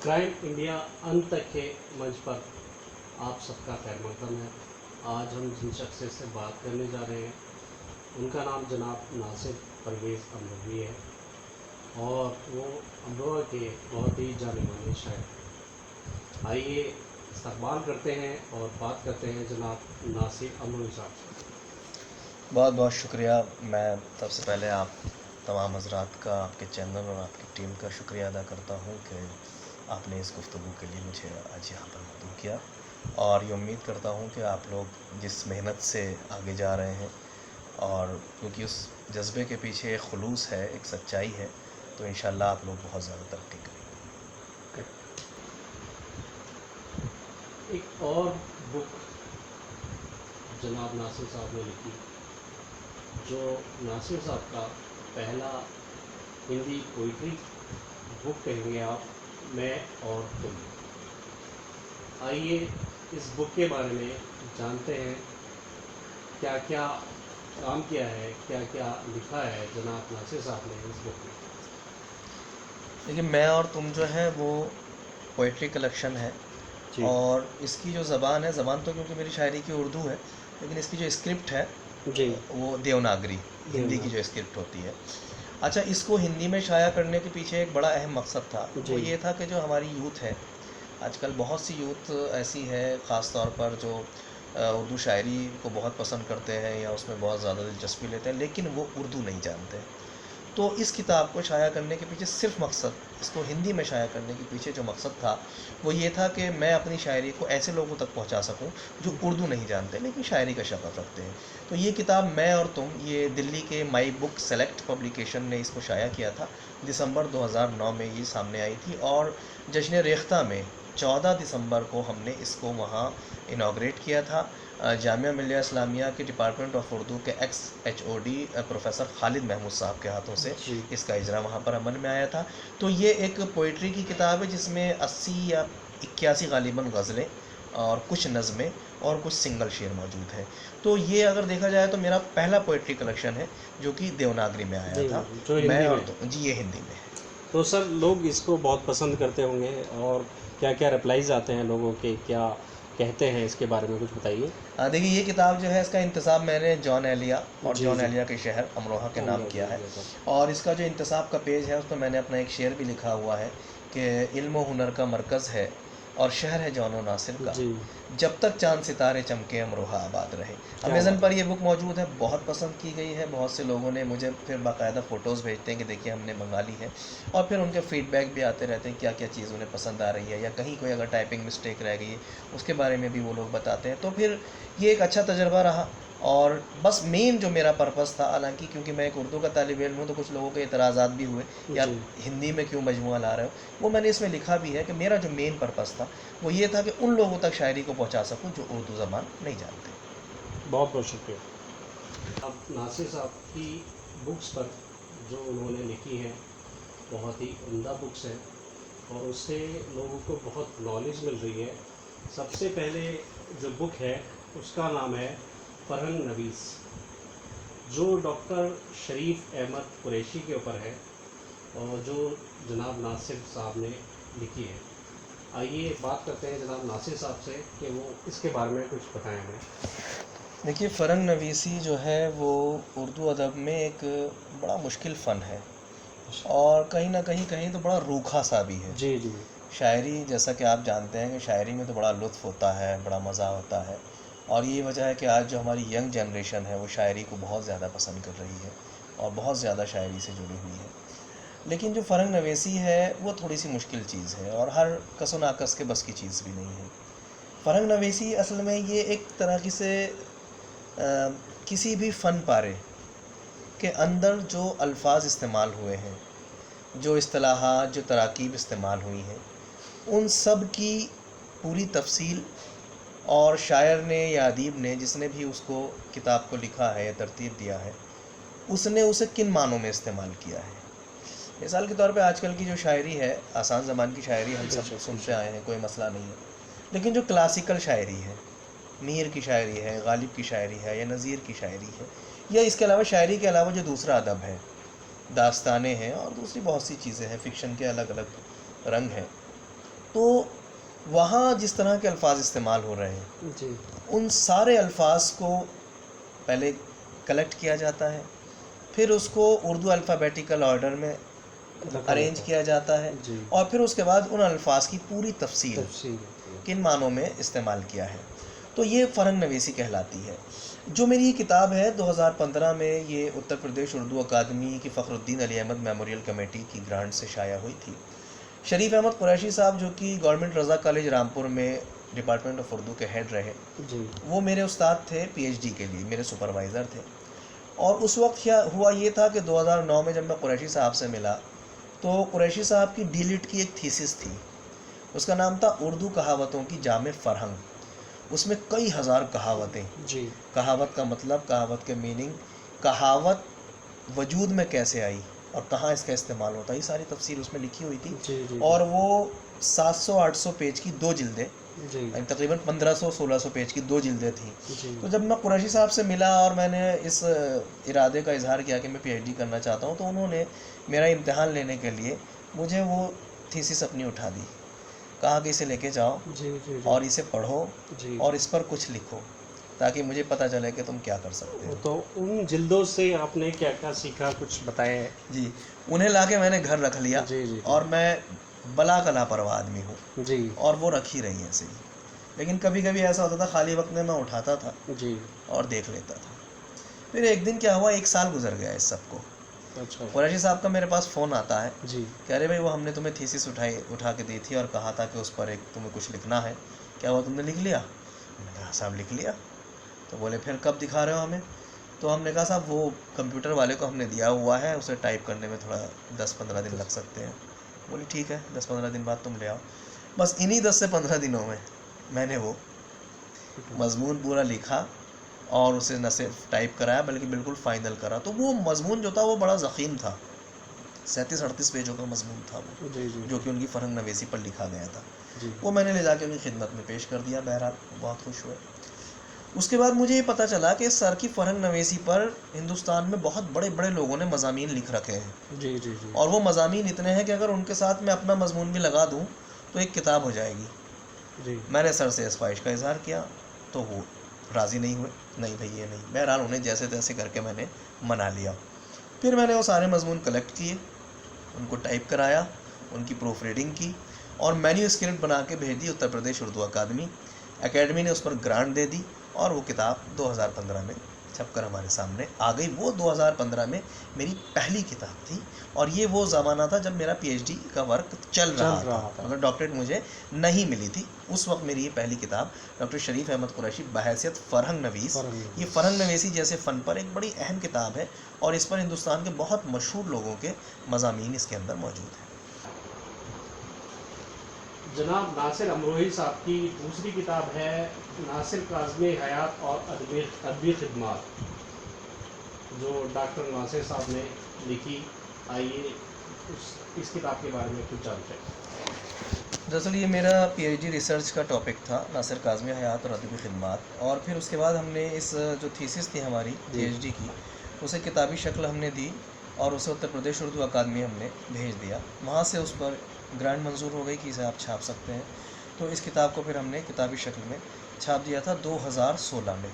Crime India अंत तक के मंच पर आप सबका खैर मकदम है। आज हम जिन शख्सियत से बात करने जा रहे हैं उनका नाम जनाब नासिर परवेज़ अमरोही है और वो अमरोहा के बहुत ही जाने माने शायर। आइए इस्तकबाल करते हैं और बात करते हैं जनाब नासिर अमरोही साहब से। बहुत बहुत शुक्रिया। मैं सबसे पहले आप तमाम हज़रात का, आपके चैनल और आपकी टीम का शुक्रिया अदा करता हूँ कि आपने इस गुफ्तगू के लिए मुझे आज यहाँ पर मदऊ किया, और ये उम्मीद करता हूँ कि आप लोग जिस मेहनत से आगे जा रहे हैं और क्योंकि उस जज्बे के पीछे एक खुलूस है, एक सच्चाई है, तो इंशाअल्लाह आप लोग बहुत ज़्यादा तरक्की करेंगे। एक और बुक जनाब नासिर साहब ने लिखी, जो नासिर साहब का पहला हिंदी पोइट्री बुक कहेंगे आप, मैं और तुम। आइए इस बुक के बारे में जानते हैं, क्या क्या काम किया है, क्या क्या लिखा है जनाब नासिर साहब ने इस बुक में। देखिए, मैं और तुम जो है वो पोइट्री कलेक्शन है, और इसकी जो ज़बान है, ज़बान तो क्योंकि मेरी शायरी की उर्दू है, लेकिन इसकी जो स्क्रिप्ट है जी वो देवनागरी, हिंदी की जो स्क्रिप्ट होती है। अच्छा, इसको हिंदी में शाया करने के पीछे एक बड़ा अहम मकसद था। वो ये था कि जो हमारी यूथ है आजकल, बहुत सी यूथ ऐसी है ख़ास तौर पर जो उर्दू शायरी को बहुत पसंद करते हैं या उसमें बहुत ज़्यादा दिलचस्पी लेते हैं, लेकिन वो उर्दू नहीं जानते। तो इस किताब को शाया करने के पीछे सिर्फ मकसद, इसको हिंदी में शाया करने के पीछे जो मकसद था वो ये था कि मैं अपनी शायरी को ऐसे लोगों तक पहुंचा सकूं जो उर्दू नहीं जानते लेकिन शायरी का शगफ रखते हैं। तो ये किताब मैं और तुम, ये दिल्ली के माई बुक सेलेक्ट पब्लिकेशन ने इसको शाया किया था। दिसंबर 2009 में ये सामने आई थी, और जश्न रेख्ता में 14 दिसंबर को हमने इसको वहाँ इनाग्रेट किया था। जामिया मिलिया इस्लामिया के डिपार्टमेंट ऑफ उर्दू के ex HOD professor Khalid Mahmood साहब के हाथों से इसका इजरा वहाँ पर अमल में आया था। तो ये एक पोइट्री की किताब है जिसमें 80 या 81 गालिबन गज़लें और कुछ नज़में और कुछ सिंगल शेर मौजूद है। तो ये अगर देखा जाए तो मेरा पहला पोइट्री कलेक्शन है जो कि देवनागरी में आया था। जो हिंदी मैं और में। तो जी, ये हिंदी में है। तो सर, लोग इसको बहुत पसंद करते होंगे, और क्या क्या रिप्लाईज आते हैं लोगों के, क्या कहते हैं इसके बारे में कुछ बताइए। देखिए, ये किताब जो है इसका इंतसाब मैंने जॉन एलिया और जॉन एलिया के शहर अमरोहा के नाम किया है, और इसका जो इंतसाब का पेज है उस पर मैंने अपना एक शेर भी लिखा हुआ है कि इल्म व हुनर का मरकज़ है और शहर है जौन नासिर का, जब तक चांद सितारे चमके अमरोहा आबाद रहे। अमेज़न पर ये बुक मौजूद है, बहुत पसंद की गई है। बहुत से लोगों ने मुझे फिर बाकायदा फ़ोटोज़ भेजते हैं कि देखिए हमने मंगा ली है, और फिर उनके फ़ीडबैक भी आते रहते हैं क्या क्या चीज़ उन्हें पसंद आ रही है, या कहीं कोई अगर टाइपिंग मिस्टेक रह गई है उसके बारे में भी वो लोग बताते हैं। तो फिर ये एक अच्छा तजर्बा रहा। और बस मेन जो मेरा पर्पज़ था, हालांकि क्योंकि मैं एक उर्दू का तालिब इल्म हूँ तो कुछ लोगों के एतराज़ात भी हुए यार हिंदी में क्यों मजमूआ ला रहे हो, वो मैंने इसमें लिखा भी है कि मेरा जो मेन पर्पज़ था वो ये था कि उन लोगों तक शायरी को पहुंचा सकूं जो उर्दू ज़बान नहीं जानते। बहुत बहुत शुक्रिया। अब नासिर साहब की बुक्स पर जो उन्होंने लिखी है बहुत ही उम्दा बुक्स हैं, और उससे लोगों को बहुत नॉलेज मिल रही है। सबसे पहले जो बुक है उसका नाम है फरहंग नवीस, जो डॉक्टर शरीफ अहमद कुरैशी के ऊपर है और जो जनाब नासिर साहब ने लिखी है। आइए बात करते हैं जनाब नासिर साहब से कि वो इसके बारे में कुछ बताएं हमें। देखिए, फरंग नवीसी जो है वो उर्दू अदब में एक बड़ा मुश्किल फ़न है, और कहीं ना कहीं तो बड़ा रूखा सा भी है। जी जी। शायरी, जैसा कि आप जानते हैं कि शायरी में तो बड़ा लुत्फ़ होता है, बड़ा मज़ा होता है, और ये वजह है कि आज जो हमारी यंग जनरेशन है वो शायरी को बहुत ज़्यादा पसंद कर रही है और बहुत ज़्यादा शायरी से जुड़ी हुई है। लेकिन जो फरंग नवीसी है वो थोड़ी सी मुश्किल चीज़ है, और हर कसो नाकस के बस की चीज़ भी नहीं है। फरंग नवीसी असल में ये एक तरह की से किसी भी फ़न पारे के अंदर जो अल्फाज इस्तेमाल हुए हैं, जो इस्तिलाहात, जो तराकीब इस्तेमाल हुई हैं, उन सब की पूरी तफसील, और शायर ने या अदीब ने जिसने भी उसको किताब को लिखा है या तरतीब दिया है, उसने उसे किन मानों में इस्तेमाल किया है। मिसाल के तौर पे आजकल की जो शायरी है, आसान ज़बान की शायरी हम सब सुनते आए हैं, कोई मसला नहीं है, लेकिन जो क्लासिकल शायरी है, मीर की शायरी है, गालिब की शायरी है, या नज़ीर की शायरी है, या इसके अलावा शायरी के अलावा जो दूसरा अदब है, दास्तानें हैं और दूसरी बहुत सी चीज़ें हैं, फ़िक्शन के अलग अलग रंग हैं, تو وہاں جس طرح کے الفاظ استعمال ہو رہے ہیں جی ان سارے الفاظ کو پہلے کلیکٹ کیا جاتا ہے، پھر اس کو اردو الفابیٹیکل آرڈر میں ارینج کیا جاتا ہے، جی اور پھر اس کے بعد ان الفاظ کی پوری تفصیل تفصیل کن معنوں میں استعمال کیا ہے، تو یہ فرہنگ نویسی کہلاتی ہے۔ جو میری یہ کتاب ہے 2015 میں یہ اتر پردیش اردو اکادمی کی فخر الدین علی احمد میموریل کمیٹی کی گرانٹ سے شائع ہوئی تھی۔ شریف احمد قریشی صاحب جو کہ گورنمنٹ رضا کالج رامپور میں ڈپارٹمنٹ آف اردو کے ہیڈ رہے، جی وہ میرے استاد تھے پی ایچ ڈی کے لیے، میرے سپروائزر تھے۔ اور اس وقت کیا ہوا یہ تھا کہ 2009 میں جب میں قریشی صاحب سے ملا تو قریشی صاحب کی ڈی لٹ کی ایک تھیسس تھی، اس کا نام تھا اردو کہاوتوں کی جامع فرہنگ۔ اس میں کئی ہزار کہاوتیں، جی کہاوت کا مطلب، کہاوت کے میننگ، کہاوت وجود میں کیسے آئی اور کہاں اس کا استعمال ہوتا ہے، یہ ساری تفصیل اس میں لکھی ہوئی تھی۔ جی جی اور وہ 700-800 پیج کی 2 جلدیں، جی یعنی تقریباً 1500-1600 پیج کی 2 جلدیں تھیں۔ جی تو جب میں قریشی صاحب سے ملا اور میں نے اس ارادے کا اظہار کیا کہ میں پی ایچ ڈی کرنا چاہتا ہوں، تو انہوں نے میرا امتحان لینے کے لیے مجھے وہ تھیسس اپنی اٹھا دی، کہا کہ اسے لے کے جاؤ جی جی اور اسے پڑھو جی اور اس پر کچھ لکھو تاکہ مجھے پتہ چلے کہ تم کیا کر سکتے ہو۔ تو ان جلدوں سے آپ نے کیا کیا سیکھا، کچھ بتایا ہے؟ جی انہیں لا کے میں نے گھر رکھ لیا، جی جی اور میں بلا کا لاپرواہ آدمی ہوں، جی اور وہ رکھی رہی ہیں ایسے ہی۔ لیکن کبھی کبھی ایسا ہوتا تھا خالی وقت میں میں اٹھاتا تھا جی اور دیکھ لیتا تھا۔ پھر ایک دن کیا ہوا، 1 سال گزر گیا اس سب کو۔ اچھا قریشی صاحب کا میرے پاس فون آتا ہے جی کہ ارے بھائی وہ ہم نے تمہیں تھیسس اٹھا کے دی تھی اور کہا تھا کہ اس پر ایک تمہیں کچھ لکھنا ہے، کیا وہ تم نے لکھ لیا؟ میں نے کہا صاحب لکھ لیا۔ تو بولے پھر کب دکھا رہے ہو ہمیں؟ تو ہم نے کہا صاحب وہ کمپیوٹر والے کو ہم نے دیا ہوا ہے، اسے ٹائپ کرنے میں تھوڑا 10-15 دن لگ سکتے ہیں۔ بولی ٹھیک ہے 10-15 دن بعد تم لے آؤ۔ بس انہی 10 سے 15 دنوں میں میں نے وہ مضمون پورا لکھا اور اسے نہ صرف ٹائپ کرایا بلکہ بالکل فائنل کرا۔ تو وہ مضمون جو تھا وہ بڑا ضخیم تھا، 37-38 پیجوں کا مضمون تھا وہ، جی جی جو کہ ان کی فرہنگ نویسی پر لکھا گیا تھا۔ جی وہ میں نے لے جا کے ان کی خدمت میں پیش کر دیا، بہرحال وہ بہت خوش ہوئے۔ اس کے بعد مجھے یہ پتہ چلا کہ سر کی فرہنگ نویسی پر ہندوستان میں بہت بڑے بڑے لوگوں نے مضامین لکھ رکھے ہیں، جی جی جی اور وہ مضامین اتنے ہیں کہ اگر ان کے ساتھ میں اپنا مضمون بھی لگا دوں تو ایک کتاب ہو جائے گی۔ جی میں نے سر سے اس خواہش کا اظہار کیا تو وہ راضی نہیں ہوئے، نہیں بھائی یہ نہیں۔ بہرحال انہیں جیسے تیسے کر کے میں نے منا لیا۔ پھر میں نے وہ سارے مضمون کلیکٹ کیے، ان کو ٹائپ کرایا، ان کی پروف ریڈنگ کی، اور مینیو اسکرپٹ بنا کے بھیج دی اتر پردیش اردو اکادمی۔ اکیڈمی نے اس پر گرانٹ دے دی اور وہ کتاب 2015 میں چھپ کر ہمارے سامنے آ گئی۔ وہ 2015 میں میری پہلی کتاب تھی، اور یہ وہ زمانہ تھا جب میرا پی ایچ ڈی کا ورک چل رہا تھا، مگر ڈاکٹریٹ مجھے نہیں ملی تھی۔ اس وقت میری یہ پہلی کتاب ڈاکٹر شریف احمد قریشی بحیثیت فرہنگ نویس، یہ فرہنگ نویسی جیسے فن پر ایک بڑی اہم کتاب ہے، اور اس پر ہندوستان کے بہت مشہور لوگوں کے مضامین اس کے اندر موجود ہیں۔ جناب ناصر امروہی صاحب کی دوسری کتاب ہے ناصر کاظمی حیات اور ادبی خدمات، جو ڈاکٹر ناصر صاحب نے لکھی۔ آئیے اس کتاب کے بارے میں کچھ جانتے ہیں۔ دراصل یہ میرا پی ایچ ڈی ریسرچ کا ٹاپک تھا، ناصر کاظمی حیات اور ادبی خدمات، اور پھر اس کے بعد ہم نے اس جو تھیسس تھی ہماری پی ایچ ڈی کی، اسے کتابی شکل ہم نے دی اور اسے اتر پردیش اردو اکادمی ہم نے بھیج دیا۔ وہاں سے اس پر گرانٹ منظور ہو گئی کہ اسے آپ چھاپ سکتے ہیں، تو اس کتاب کو پھر ہم نے کتابی شکل میں چھاپ دیا تھا 2016 میں۔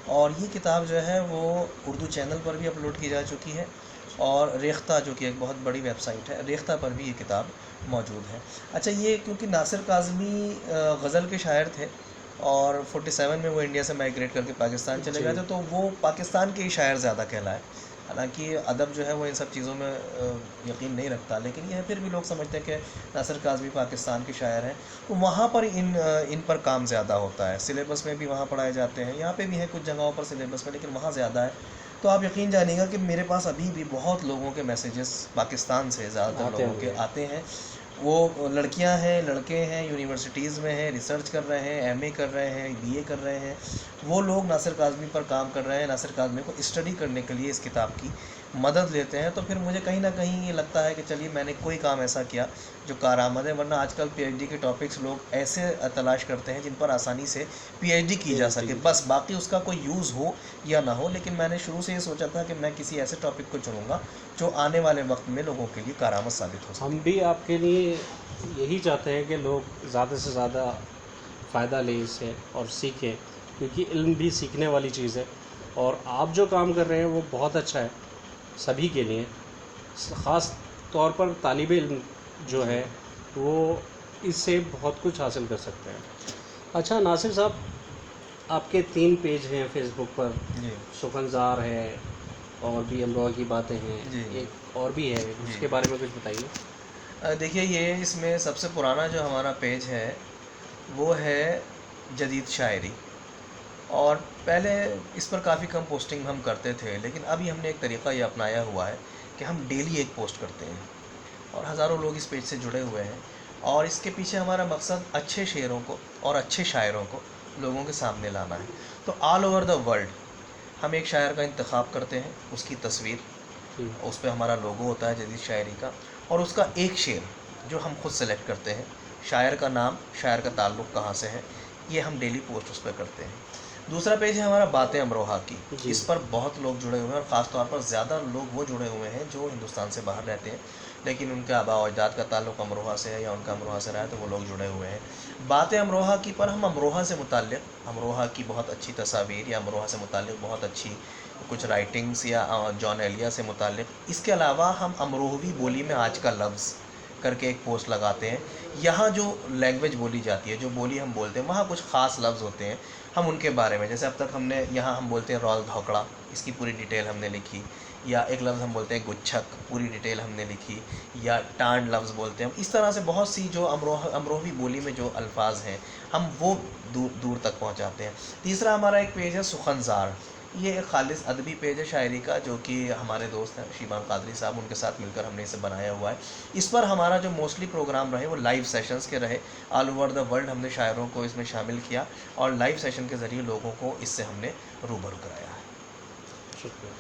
اور یہ کتاب جو ہے وہ اردو چینل پر بھی اپلوڈ کی جا چکی ہے، اور ریختہ جو کہ ایک بہت بڑی ویب سائٹ ہے، ریختہ پر بھی یہ کتاب موجود ہے۔ اچھا، یہ کیونکہ ناصر کاظمی غزل کے شاعر تھے، اور 47 میں وہ انڈیا سے مائیگریٹ کر کے پاکستان چلے گئے تھے، تو وہ پاکستان کے ہی شاعر زیادہ کہلائے۔ حالانکہ ادب جو ہے وہ ان سب چیزوں میں یقین نہیں رکھتا، لیکن یہ پھر بھی لوگ سمجھتے ہیں کہ ناصر کاظمی پاکستان کے شاعر ہیں، تو وہاں پر ان پر کام زیادہ ہوتا ہے، سلیبس میں بھی وہاں پڑھائے جاتے ہیں، یہاں پہ بھی ہیں کچھ جگہوں پر سلیبس میں، لیکن وہاں زیادہ ہے۔ تو آپ یقین جانیے گا کہ میرے پاس ابھی بھی بہت لوگوں کے میسیجز پاکستان سے زیادہ تر لوگوں کے آتے ہیں۔ وہ لڑکیاں ہیں، لڑکے ہیں، یونیورسٹیز میں ہیں، ریسرچ کر رہے ہیں، ایم اے کر رہے ہیں، بی اے کر رہے ہیں، وہ لوگ ناصر کاظمی پر کام کر رہے ہیں، ناصر کاظمی کو اسٹڈی کرنے کے لیے اس کتاب کی مدد لیتے ہیں۔ تو پھر مجھے کہیں نہ کہیں یہ لگتا ہے کہ چلیے میں نے کوئی کام ایسا کیا جو کارآمد ہے، ورنہ آج کل پی ایچ ڈی کے ٹاپکس لوگ ایسے تلاش کرتے ہیں جن پر آسانی سے پی ایچ ڈی کی جا سکے، بس باقی اس کا کوئی یوز ہو یا نہ ہو۔ لیکن میں نے شروع سے یہ سوچا تھا کہ میں کسی ایسے ٹاپک کو چنوں گا جو آنے والے وقت میں لوگوں کے لیے کارآمد ثابت ہو سکے۔ ہم بھی آپ کے لیے यही चाहते हैं कि लोग ज़्यादा से ज़्यादा फ़ायदा लें इससे और सीखें, क्योंकि इल्म भी सीखने वाली चीज़ है। और आप जो काम कर रहे हैं वो बहुत अच्छा है सभी के लिए, ख़ास तौर पर तालिब इल्म जो है वो इससे बहुत कुछ हासिल कर सकते हैं। अच्छा नासिर साहब, आपके 3 पेज हैं फेसबुक पर, जी सुखनज़ार है और भी अमरोहा की बातें हैं, जी एक और भी है, उसके बारे में कुछ बताइए। देखिए, ये इसमें सबसे पुराना जो हमारा पेज है वो है जदीद शायरी, और पहले इस पर काफ़ी कम पोस्टिंग हम करते थे, लेकिन अभी हमने एक तरीक़ा ये अपनाया हुआ है कि हम डेली एक पोस्ट करते हैं और हज़ारों लोग इस पेज से जुड़े हुए हैं। और इसके पीछे हमारा मकसद अच्छे शेरों को और अच्छे शायरों को लोगों के सामने लाना है। तो ऑल ओवर द वर्ल्ड हम एक शायर का इंतखाब करते हैं, उसकी तस्वीर, उस पर हमारा लोगो होता है जदीद शायरी का, और उसका एक शेर जो हम खुद सेलेक्ट करते हैं, शायर का नाम, शायर का ताल्लुक़ कहाँ से है, ये हम डेली पोस्ट उस पर करते हैं। दूसरा पेज है हमारा बातें अमरोहा की। इस पर बहुत लोग जुड़े हुए हैं, और ख़ास तौर पर ज़्यादा लोग वो जुड़े हुए हैं जो हिंदुस्तान से बाहर रहते हैं, लेकिन उनके आबा व अजदाद का ताल्लुक़ अमरोहा से है या उनका अमरोहा से रहा है, तो वो लोग जुड़े हुए हैं। बातें अमरोहा की पर हम अमरोहा से मुताल्लिक़, अमरोहा की बहुत अच्छी तस्वीर या अमरोहा से मुताल्लिक़ बहुत अच्छी कुछ राइटिंग्स या जॉन एलिया से मुताल्लिक़, इसके अलावा हम अमरोहवी बोली में आज का लफ्ज़ करके एक पोस्ट लगाते हैं। यहाँ जो लैंग्वेज बोली जाती है, जो बोली हम बोलते हैं, वहाँ कुछ ख़ास लफ्ज़ होते हैं, हम उनके बारे में, जैसे अब तक हमने यहाँ हम बोलते हैं रॉल धोकड़ा, इसकी पूरी डिटेल हमने लिखी, या एक लफ्ज़ हम बोलते हैं गुच्छक, पूरी डिटेल हमने लिखी, या टांड लफ्ज़ बोलते हैं। इस तरह से बहुत सी जो अमरोही बोली में जो अल्फाज हैं हम वो दूर दूर तक पहुँचाते हैं। तीसरा हमारा एक पेज है सुखनज़ार। ये एक खालिस अदबी पेज है शायरी का, जो कि हमारे दोस्त हैं शीबान कादरी साहब, उनके साथ मिलकर हमने इसे बनाया हुआ है। इस पर हमारा जो मोस्टली प्रोग्राम रहे वो लाइव सेशंस के रहे। ऑल ओवर द वर्ल्ड हमने शायरों को इसमें शामिल किया और लाइव सेशन के ज़रिए लोगों को इससे हमने रूबरू कराया है। शुक्रिया।